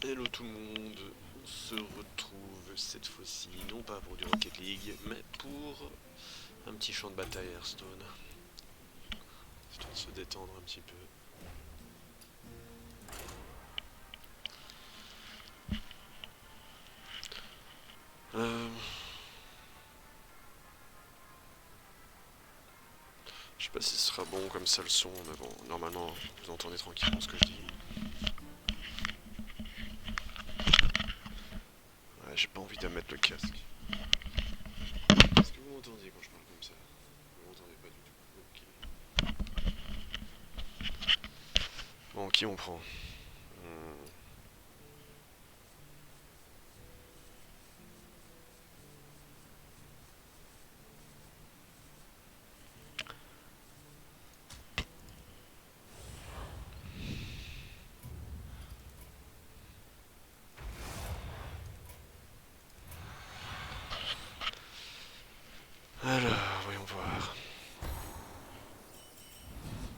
Hello tout le monde, on se retrouve cette fois-ci non pas pour du Rocket League, mais pour un petit champ de bataille Hearthstone, histoire de se détendre un petit peu. Euh... Je sais pas si ce sera bon comme ça le son, mais bon, normalement vous entendez tranquillement ce que je dis. Ouais, j'ai pas envie de mettre le casque. Est-ce que vous m'entendez quand je parle comme ça? Vous m'entendez pas du tout. Ok. Bon, qui on prend? Alors, voyons voir.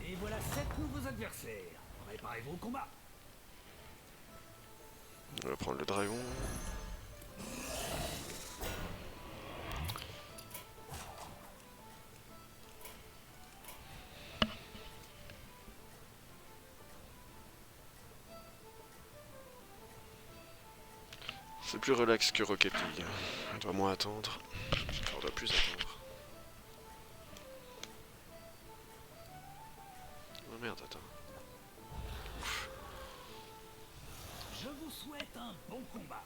Et voilà 7 nouveaux adversaires. Préparez-vous au combat. On va prendre le dragon. C'est plus relax que Rocket League. On doit moins attendre. Enfin, on doit plus attendre. Oh merde, attends. Je vous souhaite un bon combat.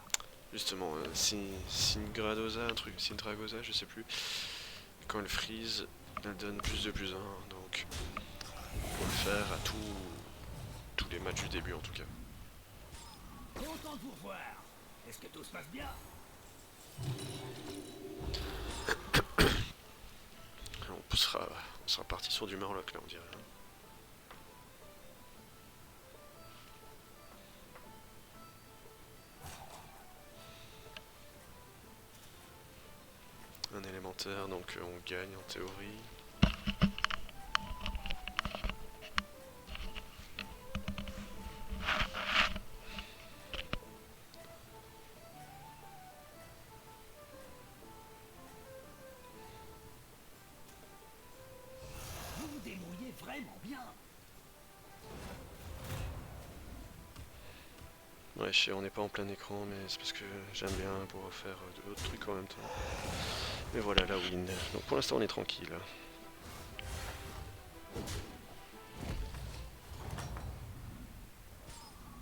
Justement, Singradosa, un truc, Sindragosa, je sais plus. Quand elle freeze, elle donne plus de plus 1, donc faut le faire à tous les matchs du début en tout cas. Content de vous revoir. Est-ce que tout se passe bien? On sera parti sur du Murloc là on dirait. Un élémentaire, donc on gagne en théorie. Vous vous débrouillez vraiment bien. Ouais, je sais, on n'est pas en plein écran, mais c'est parce que j'aime bien pouvoir faire d'autres trucs en même temps. Mais voilà, la win. Donc pour l'instant on est tranquille.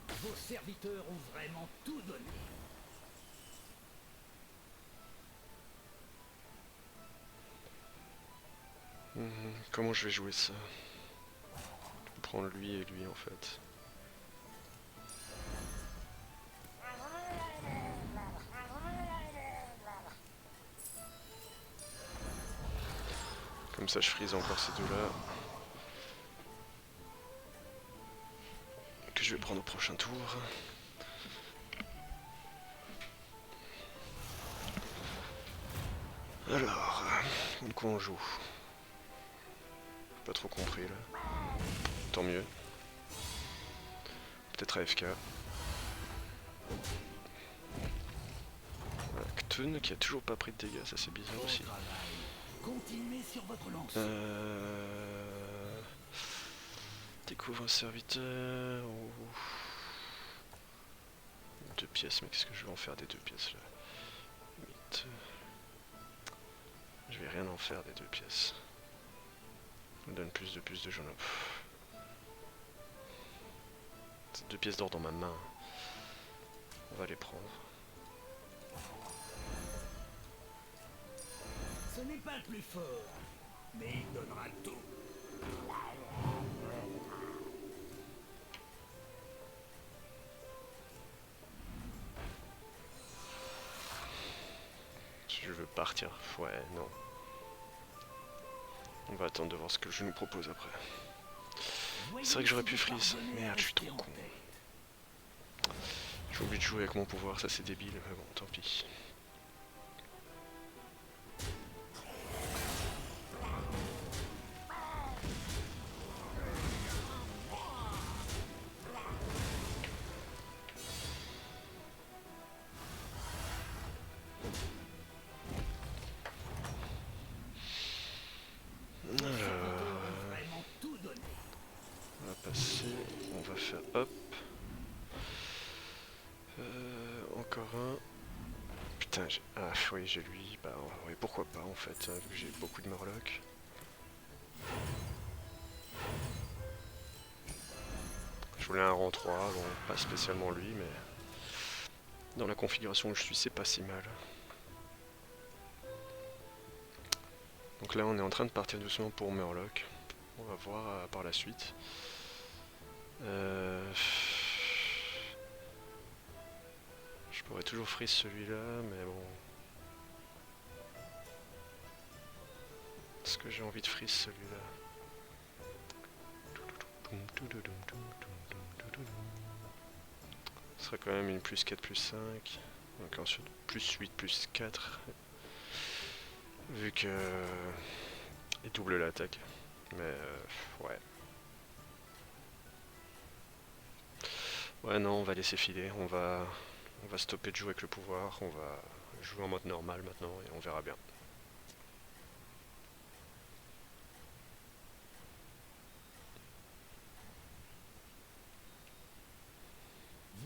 Vos serviteurs ont vraiment tout donné. Comment je vais jouer ça? Je vais prendre lui et lui en fait. Comme ça je freeze encore ces deux-là. Que je vais prendre au prochain tour. Alors, de quoi on joue? Pas trop compris là. Tant mieux. Peut-être AFK. Voilà, Ktun qui a toujours pas pris de dégâts, ça c'est bizarre Bon aussi. travail. Continuez sur votre lancée. Découvre un serviteur. Deux pièces, mais qu'est-ce que je vais en faire des deux pièces là? 8. Je vais rien en faire des deux pièces. Ça me donne plus de jaune. C'est deux pièces d'or dans ma main. On va les prendre. Ce n'est pas le plus fort, mais il donnera tout. Je veux partir. Ouais, non. On va attendre de voir ce que le jeu nous propose après. C'est vrai que j'aurais pu freeze. Merde, je suis trop con. J'ai oublié de jouer avec mon pouvoir, ça c'est débile, mais bon, tant pis. souverain. Putain, ah oui, j'ai lui. Bah oui, pourquoi pas en fait, vu que j'ai beaucoup de Murlocs. Je voulais un rang 3, bon, pas spécialement lui, mais dans la configuration où je suis, c'est pas si mal. Donc là, on est en train de partir doucement pour Murloc. On va voir par la suite. Je pourrais toujours freeze celui-là, mais bon. Est-ce que j'ai envie de freeze celui-là? Ce serait quand même une plus 4 plus 5. Donc ensuite plus 8 plus 4. Vu que il double l'attaque. Mais ouais. Ouais non, on va laisser filer. On va stopper de jouer avec le pouvoir. On va jouer en mode normal maintenant et on verra bien.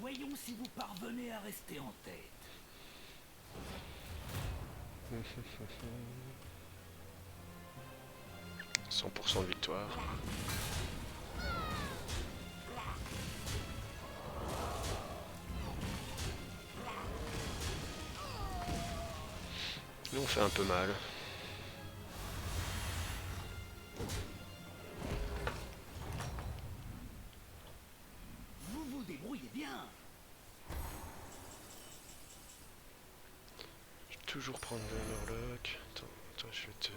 Voyons si vous parvenez à rester en tête. 100% de victoire. Nous on fait un peu mal. Vous vous débrouillez bien. Je vais toujours prendre le Murloc. Attends, toi je vais te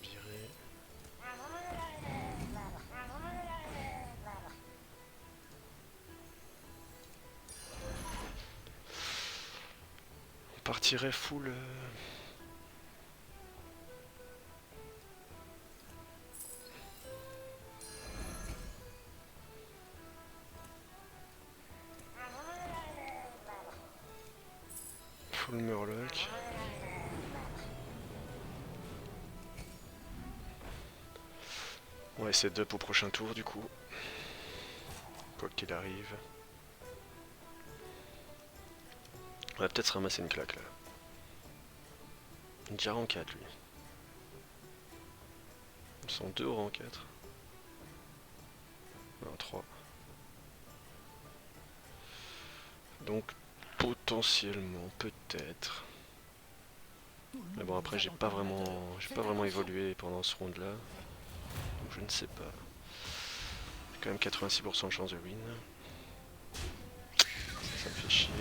virer. On partirait full. Full Murloc. On va essayer d'up au prochain tour du coup. Quoi qu'il arrive. On va peut-être se ramasser une claque là. Déjà rang 4 lui. Ils sont 2 au rang 4. Non, 3. Donc potentiellement, peut-être. Mais bon après j'ai pas vraiment évolué pendant ce round là. Donc je ne sais pas. J'ai quand même 86% de chance de win. Ça me fait chier.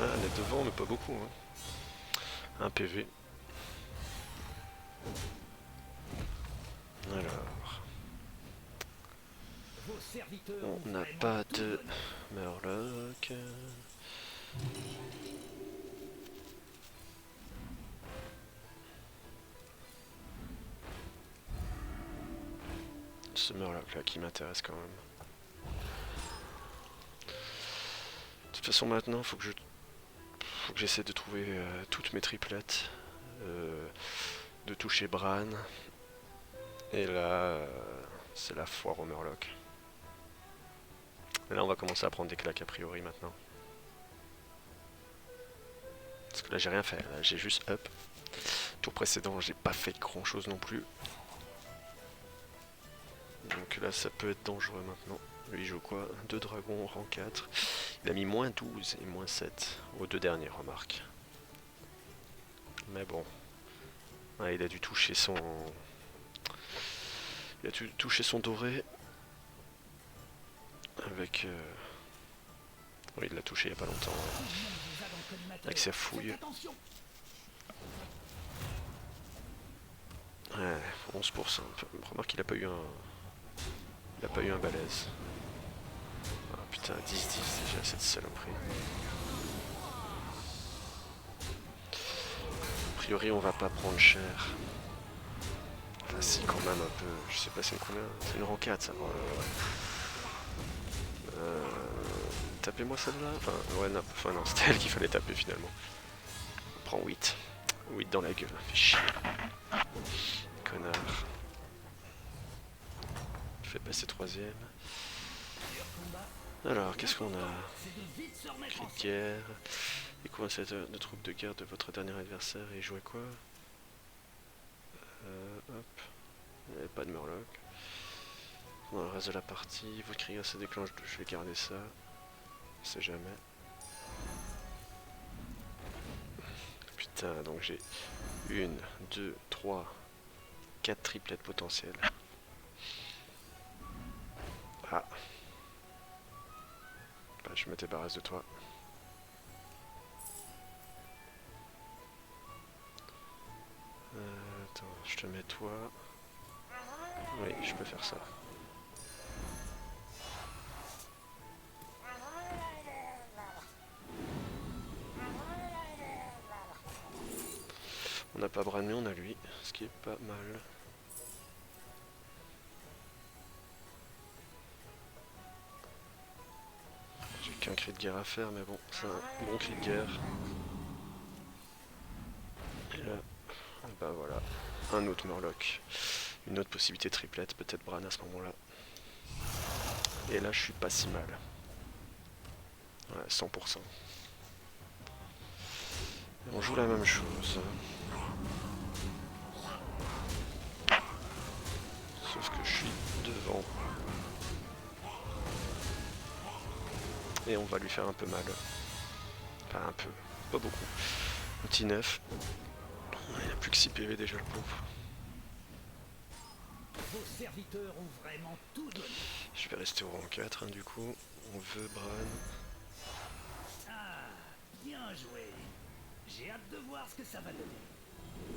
Ah, on est devant mais pas beaucoup. Hein. Un PV. Alors. On n'a pas de Murloc. Ce Murloc là qui m'intéresse quand même. De toute façon maintenant faut que j'essaie de trouver toutes mes triplettes. De toucher Bran. Et là c'est la foire au Murloc. Et là on va commencer à prendre des claques a priori maintenant. Parce que là j'ai rien fait, là j'ai juste up. Tour précédent j'ai pas fait grand chose non plus. Donc là ça peut être dangereux maintenant. Lui il joue quoi? 2 dragons rang 4. Il a mis moins 12 et moins 7 aux 2 derniers, remarque. Mais bon. Ouais, il a dû toucher son... Il a dû toucher son doré. Avec... Oui, il l'a touché il y a pas longtemps. Avec sa fouille. Ouais, 11%. Remarque qu'il a pas eu un... Il a pas eu un balèze. Ah putain, 10-10 déjà cette saloperie. A priori on va pas prendre cher. si, quand même un peu. Je sais pas c'est combien. C'est une rang 4 ça. Tapez-moi celle-là. Enfin, ouais, non, enfin, non c'était elle qu'il fallait taper finalement. On prend 8. 8 dans la gueule. Fais chier. Connard. Fait passer 3ème. Alors, qu'est-ce qu'on a? Cri de guerre. Découvre cette de troupes de guerre de votre dernier adversaire et jouez quoi? Hop. Il n'y avait pas de Murloc. Dans le reste de la partie, votre crieur se déclenche. Je vais garder ça. On sait jamais. Putain, donc j'ai 1, 2, 3, 4 triplettes potentielles. Ah. Bah, je me débarrasse de toi. Attends, je te mets toi. Oui, je peux faire ça. On n'a pas Bran mais on a lui, ce qui est pas mal. J'ai qu'un cri de guerre à faire, mais bon, c'est un bon cri de guerre. Et là, bah voilà, un autre Murloc. Une autre possibilité triplette, peut-être Bran à ce moment-là. Et là, je suis pas si mal. Ouais, 100%. Et on joue la même chose. Sauf que je suis devant. Et on va lui faire un peu mal. Enfin un peu, pas beaucoup. Petit 9. Il a plus que 6 PV déjà le pauvre. Vos serviteurs ont vraiment tout donné. Je vais rester au rang 4 hein, du coup. On veut Bran. Ah, bien joué. J'ai hâte de voir ce que ça va donner.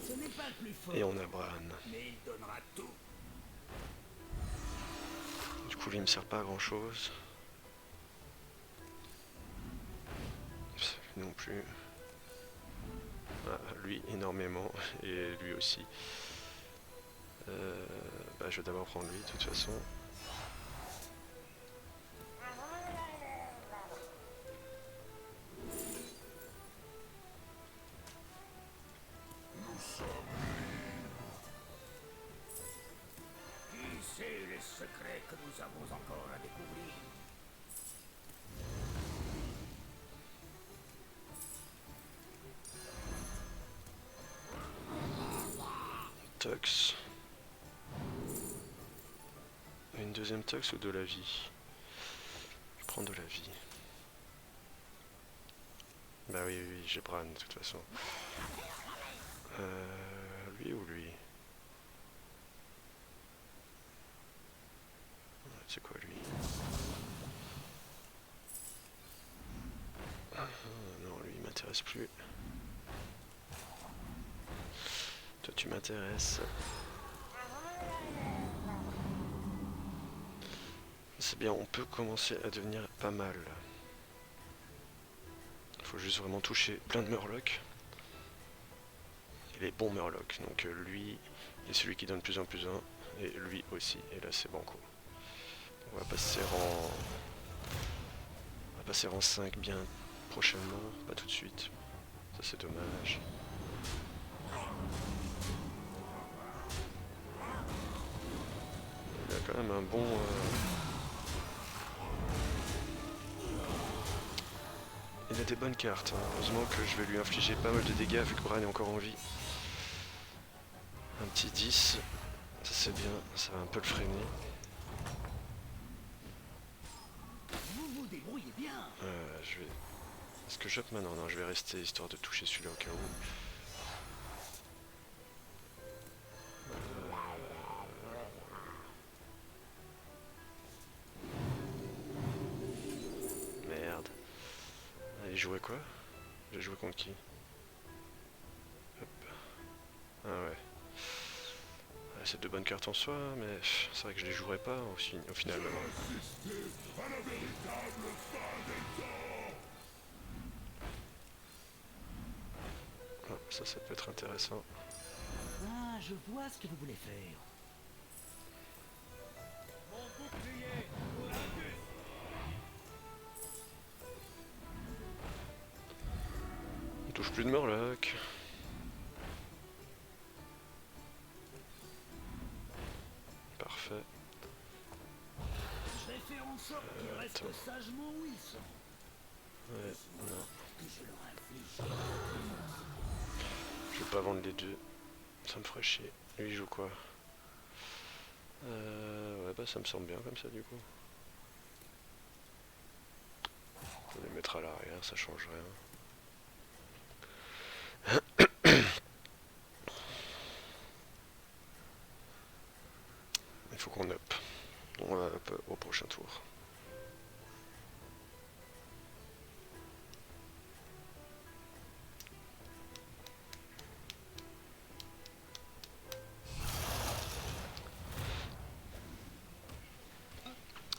Ce n'est pas le plus fort. Et on a Bran. Mais il donnera tout. Du coup lui il me sert pas à grand chose. Non plus. Ah, lui énormément. Et lui aussi. Bah, je vais d'abord prendre lui de toute façon. Qui sait les secrets que nous avons encore à découvrir? Tux. Une deuxième Tux ou de la vie? Je prends de la vie. Bah oui, oui, oui j'ai Bran de toute façon. Lui ou lui? C'est quoi lui? Non, lui il m'intéresse plus. Toi tu m'intéresses. C'est bien, on peut commencer à devenir pas mal. Il faut juste vraiment toucher plein de Murlocs. Et les bons Murlocs. Donc lui est celui qui donne plus en plus 1. Et lui aussi. Et là c'est banco. On va passer en... On va passer en 5 bien prochainement. Pas tout de suite. Ça c'est dommage. Il a quand même un bon... Il a des bonnes cartes, hein. Heureusement que je vais lui infliger pas mal de dégâts vu que Bran est encore en vie. Un petit 10, ça c'est bien, ça va un peu le freiner. Vous vous débrouillez bien. Je vais... Est-ce que j'ope maintenant? Non, je vais rester histoire de toucher celui-là au cas où. Merde. Il jouait quoi? J'ai joué contre qui? Hop. Ah ouais. C'est de bonnes cartes en soi, mais c'est vrai que je les jouerai pas au final. Ah, ça peut être intéressant. Ah, je vois ce que vous voulez faire. plus de Murloc. Parfait. Je vais faire en sorte qu'ils restent sagement où ils sont. Ouais, non. Que je leur inflige. Je vais pas vendre les deux. Ça me ferait chier. Lui il joue quoi? Ouais bah ça me semble bien comme ça du coup. On va les mettre à l'arrière, ça change rien. Il faut qu'on up. On va up au prochain tour.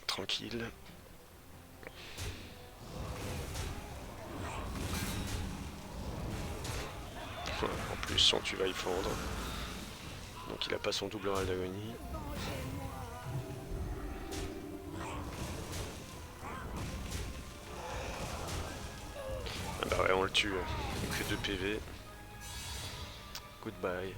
Tranquille. En plus, son tu vas y fondre. Donc il a pas son double râle d'agonie. Ah bah ouais, on le tue. Il fait 2 PV. Goodbye.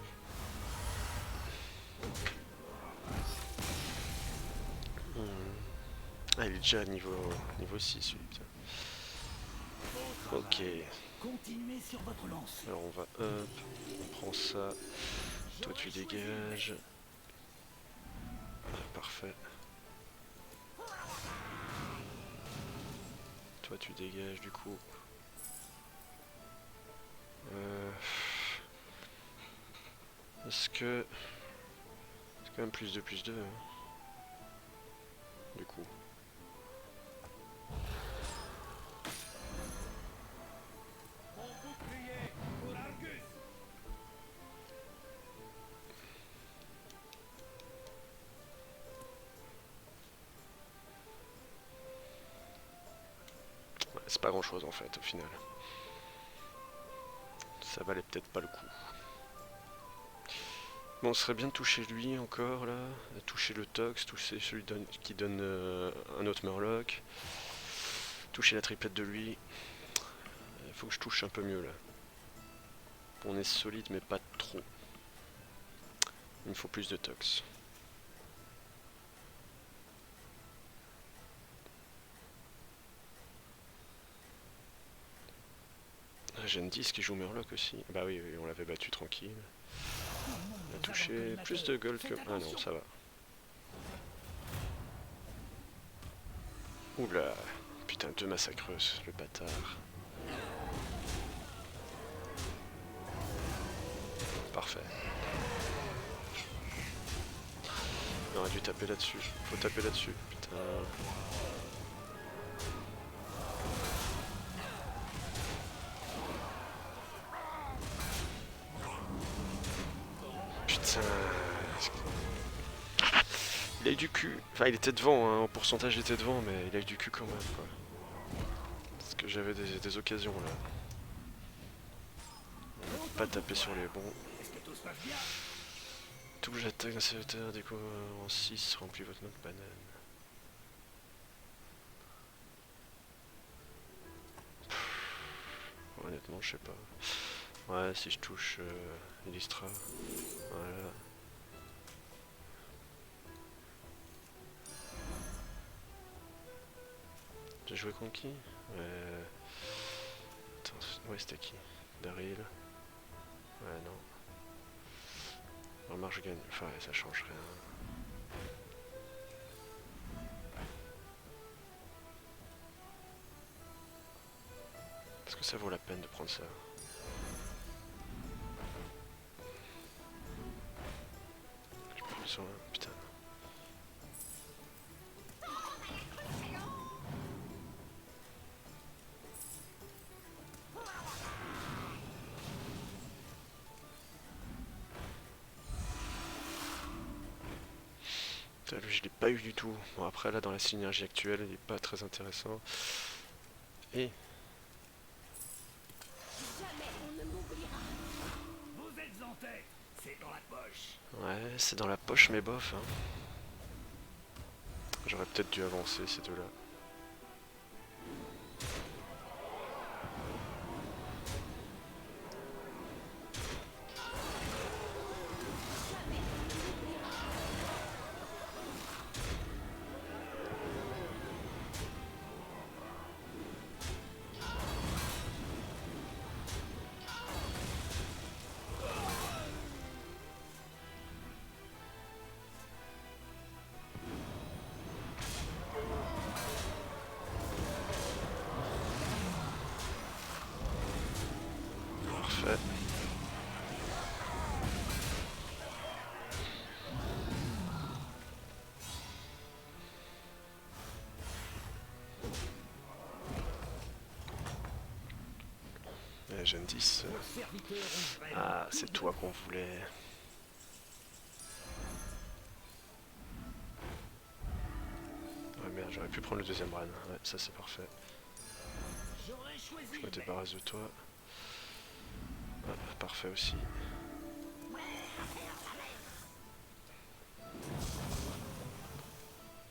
Ah, il est déjà à niveau 6, lui, putain. Ok. Continuez sur votre lancée. Alors on va up. On prend ça. Toi tu dégages. Ah, parfait. Toi tu dégages du coup. Est-ce que... C'est quand même plus 2 plus 2. Hein. Du coup. Ouais, c'est pas grand chose en fait au final. Ça valait peut-être pas le coup. Bon, ce serait bien de toucher lui encore là, toucher le Tox, toucher celui qui donne un autre Murloc, toucher la triplette de lui. Il faut que je touche un peu mieux là. On est solide mais pas trop. Il me faut plus de Tox. J'ai une 10 qui joue Murloc aussi. Bah oui, oui, on l'avait battu tranquille. On a touché plus de gold que... Ah non, ça va. Oula, putain, 2 massacreuses, le bâtard. Parfait. On aurait dû taper là-dessus. Faut taper là-dessus, putain. Putain. Il a eu du cul. Enfin, il était devant, hein. En pourcentage, il était devant, mais il a eu du cul quand même, quoi. Parce que j'avais des occasions, là. Pas taper sur les bons. Double attaque d'un serviteur, déco en 6, remplit votre note banane. Honnêtement, je sais pas. Ouais, si je touche Elistra. Voilà. J'ai joué contre qui? Attends, ouais, c'était qui? Daryl. Ouais, non. Remarque, je gagne. Enfin, ça change rien. Est-ce que ça vaut la peine de prendre ça? J'ai plus besoin, putain. Putain, lui, je l'ai pas eu du tout. Bon, après, là, dans la synergie actuelle, il est pas très intéressant. Et... Vous êtes en tête, c'est dans la poche. Ouais, c'est dans la poche, mais bof. Hein. J'aurais peut-être dû avancer ces deux-là. Gen 10. Vos serviteurs ont vraiment Ah, tout c'est toi qu'on demandé. voulait. Ouais, merde, j'aurais pu prendre le deuxième Bran. Ouais, ça c'est parfait. J'aurais Je choisi me le débarrasse de toi. Ah, parfait aussi.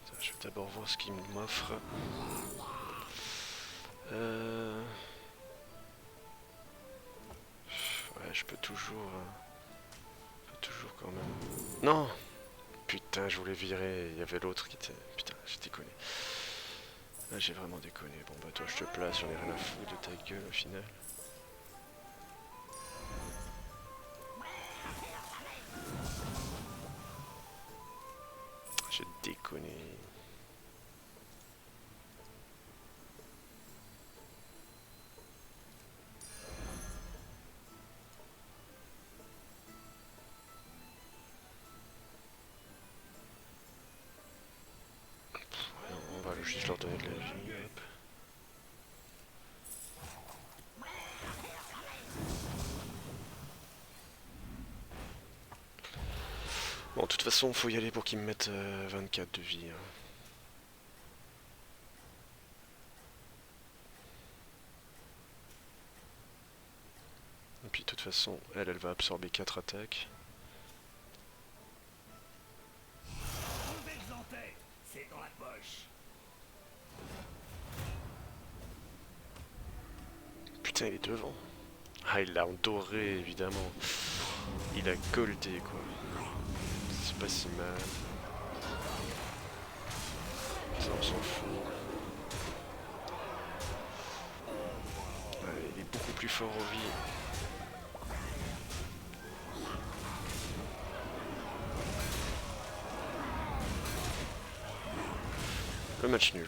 Ça, je vais d'abord voir ce qu'il m'offre. Ouais, je peux toujours... toujours quand même... Non! Putain, je voulais virer, il y avait l'autre qui était... Putain, j'ai déconné. Là, j'ai vraiment déconné. Bon, bah toi, je te place, j'en ai rien à foutre de ta gueule, au final. J'ai déconné. Ouais, on va juste leur donner de la vie, hop. Bon, de toute façon, faut y aller pour qu'ils me mettent 24 de vie. Hein. Et puis, de toute façon, elle va absorber 4 attaques. Nouvelles en tête, c'est dans la poche. Putain, il est devant. Ah, il l'a en doré, évidemment. Il a goldé, quoi. C'est pas si mal. Ça, on s'en fout. Ouais, il est beaucoup plus fort au vie. Le match nul.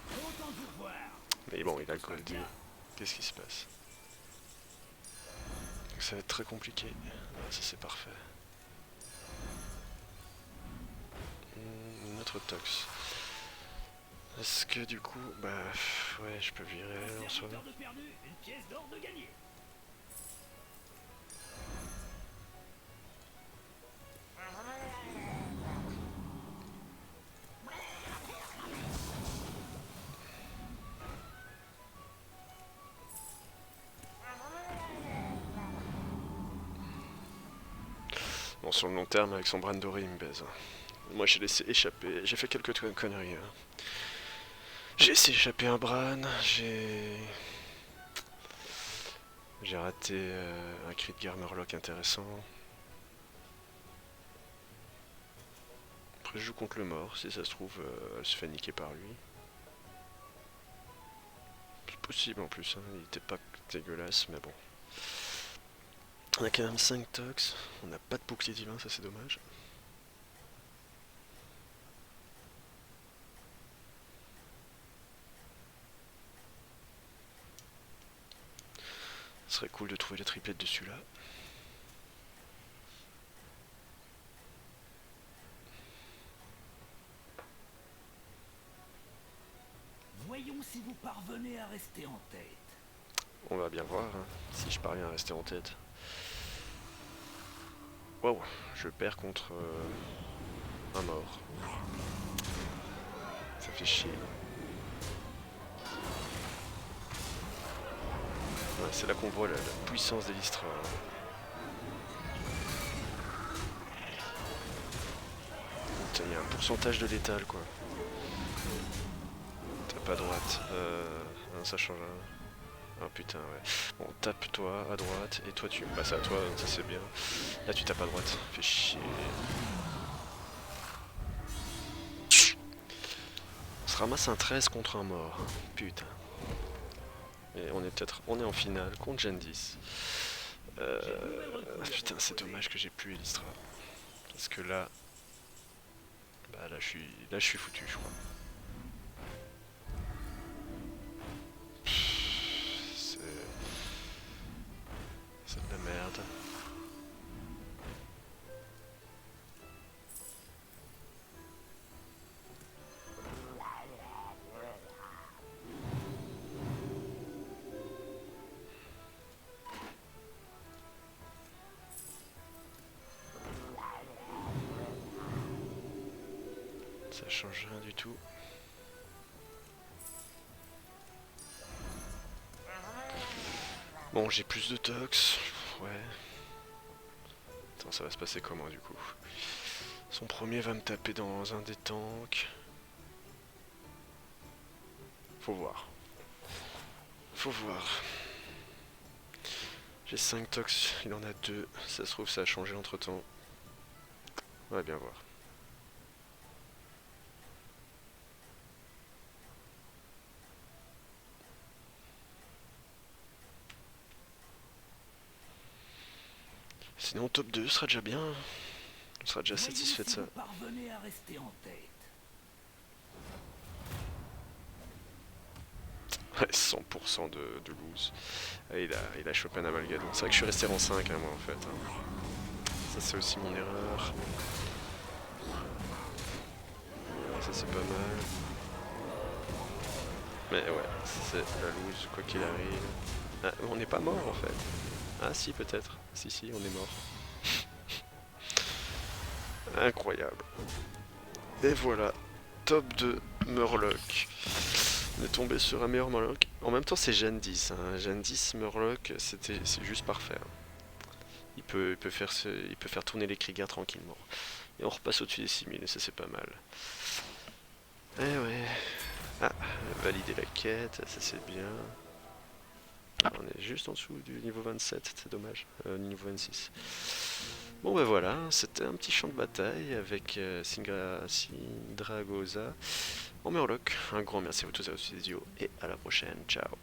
Content de vous voir. Mais bon, il a goldé. Qu'est-ce qui se passe? Ça va être très compliqué. Ah, ça c'est parfait. Notre tox. Est-ce que du coup, bah ouais, je peux virer en soi. Serviteur de perdu, une pièce d'or de gagné. Bon, sur le long terme, avec son bras doré, il me baise. Moi, j'ai laissé échapper. J'ai fait quelques conneries. Hein. J'ai laissé échapper un Bran. J'ai raté un crit de Garmurlock intéressant. Après, je joue contre le mort. Si ça se trouve, elle se fait niquer par lui. C'est possible en plus. Hein. Il était pas dégueulasse, mais bon. On a quand même 5 tox. On n'a pas de bouclier divin, ça c'est dommage. Ce serait cool de trouver la triplette dessus là. Voyons si vous parvenez à rester en tête. On va bien voir hein, si je parviens à rester en tête. Wow, je perds contre un mort. Ça fait chier. Ouais, c'est là qu'on voit la puissance d'Elistra. Il y a un pourcentage de létal quoi. Tape à droite. Non, ça change rien. Oh putain ouais. Bon tape toi à droite et toi tu me passes à toi, ça c'est bien. Là tu tapes à droite. Fais chier. On se ramasse un 13 contre un mort. Putain. Et on est en finale contre Gen 10. Putain, c'est dommage que j'ai plus Elistra. Parce que là, bah là je suis foutu, je crois. C'est de la merde. Ça change rien du tout. Bon, j'ai plus de tox. Ouais. Attends, ça va se passer comment du coup? Son premier va me taper dans un des tanks. Faut voir. Faut voir. J'ai 5 tox, il en a 2. Ça se trouve, ça a changé entre temps. On va bien voir. Sinon, top 2 sera déjà bien. On sera déjà Voyons satisfait de si ça. vous parvenez à rester en tête. Ouais, 100% de lose. Ah, il a chopé un amalgame. C'est vrai que je suis resté en 5 hein, moi en fait. Hein. Ça c'est aussi mon erreur. Ça c'est pas mal. Mais ouais, c'est la lose quoi qu'il arrive. Ah, on n'est pas mort en fait. Ah si peut-être. Si on est mort. Incroyable. Et voilà. Top 2 Murloc. On est tombé sur un meilleur Murloc. En même temps c'est Jeanne 10. Hein. Jeanne 10 Murloc c'est juste parfait. Hein. Il peut faire tourner les Kriegers tranquillement. Et on repasse au-dessus des 6000 et ça c'est pas mal. Eh ouais. Ah, valider la quête, ça c'est bien. On est juste en dessous du niveau 27, c'est dommage. Niveau 26. Bon ben voilà, c'était un petit champ de bataille avec Sindragosa en Murloc. Un grand merci à vous tous, à vos vidéos et à la prochaine. Ciao.